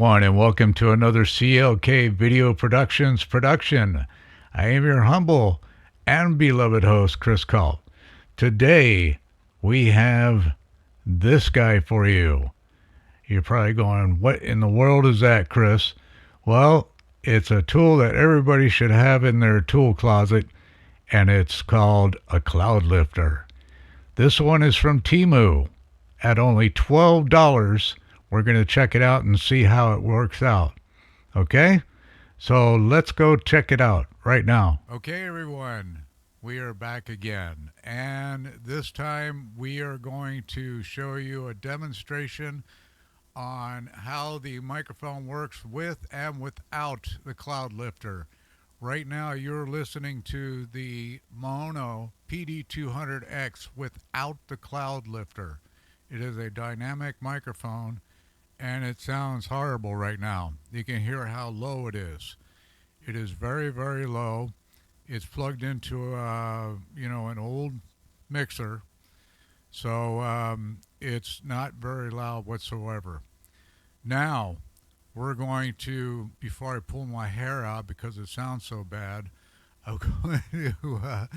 everyone, and welcome to another CLK Video Productions production. I am your humble and beloved host, Chris Culp. Today, we have this guy for you. You're probably going, what in the world is that, Chris? Well, it's a tool that everybody should have in their tool closet, and it's called a Cloudlifter. This one is from TEMU at only $12. We're going to check it out and see how it works out. Okay? So let's go check it out right now. Okay, everyone. We are back again. And this time we are going to show you a demonstration on how the microphone works with and without the Cloudlifter. Right now you're listening to the Mono PD200X without the Cloudlifter. It is a dynamic microphone, and it sounds horrible right now. You can hear how low it is. It is very, very low. It's plugged into an old mixer, so it's not very loud whatsoever. Now, we're going to, before I pull my hair out because it sounds so bad, I'm going to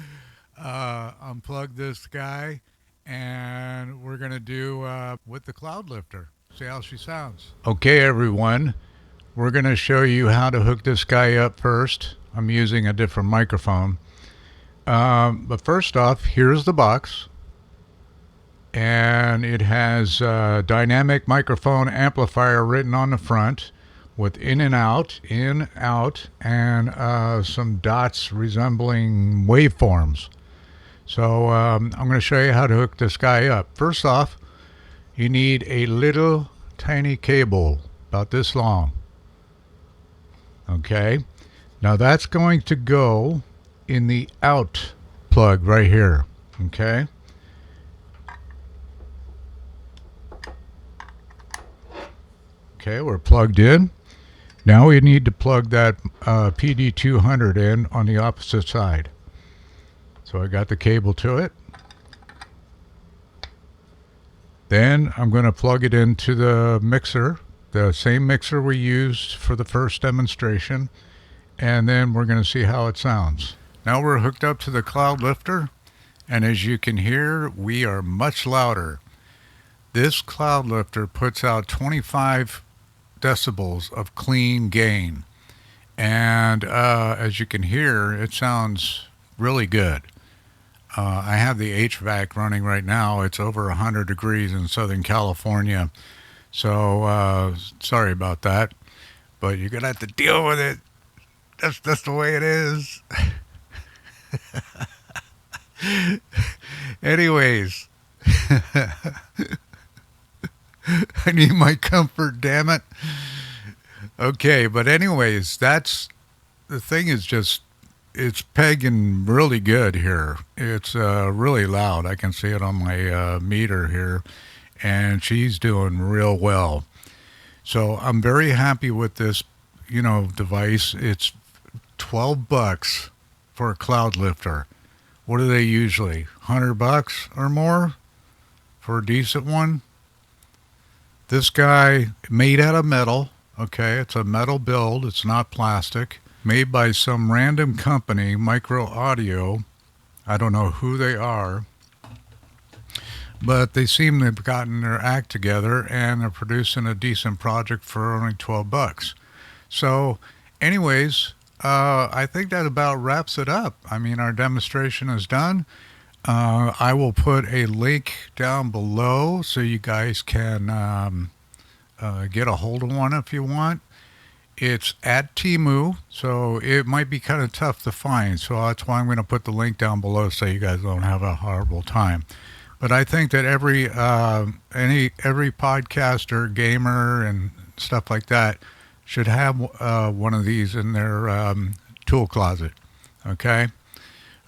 unplug this guy, and we're going to do with the Cloudlifter. See how she sounds. Okay, everyone. We're going to show you how to hook this guy up first. I'm using a different microphone. But first off, here's the box. And it has a dynamic microphone amplifier written on the front with in, out, and some dots resembling waveforms. So I'm going to show you how to hook this guy up. First off, you need a little tiny cable about this long. Okay, now that's going to go in the out plug right here. Okay, we're plugged in. Now we need to plug that PD200 in on the opposite side. So I got the cable to it. Then I'm going to plug it into the mixer, the same mixer we used for the first demonstration, and then we're going to see how it sounds. Now we're hooked up to the Cloudlifter, and as you can hear, we are much louder. This Cloudlifter puts out 25 decibels of clean gain, and as you can hear, it sounds really good. I have the HVAC running right now. It's over 100 degrees in Southern California. So sorry about that, but you're going to have to deal with it. That's the way it is. Anyways, I need my comfort, damn it. Okay, but anyways, that's the thing is just, it's pegging really good here. It's really loud. I can see it on my meter here, and she's doing real well. So I'm very happy with this, device. It's $12 for a Cloudlifter. What are they usually? $100 or more for a decent one? This guy made out of metal. Okay, it's a metal build. It's not plastic. Made by some random company, Micro Audio. I don't know who they are, but they seem to have gotten their act together and they're producing a decent project for only $12. So anyways, I think that about wraps it up. I mean, our demonstration is done. I will put a link down below so you guys can get a hold of one if you want. It's at TEMU, so it might be kind of tough to find. So that's why I'm going to put the link down below so you guys don't have a horrible time. But I think that every podcaster, gamer, and stuff like that should have one of these in their tool closet. Okay?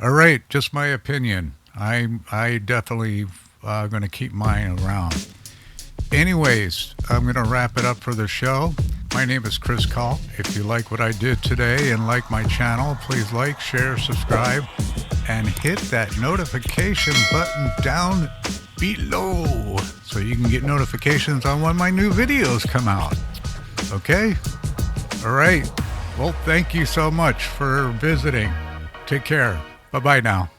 All right, just my opinion. I definitely going to keep mine around. Anyways, I'm going to wrap it up for the show. My name is Chris Culp. If you like what I did today and like my channel, please like, share, subscribe, and hit that notification button down below so you can get notifications on when my new videos come out. Okay? All right. Well, thank you so much for visiting. Take care. Bye-bye now.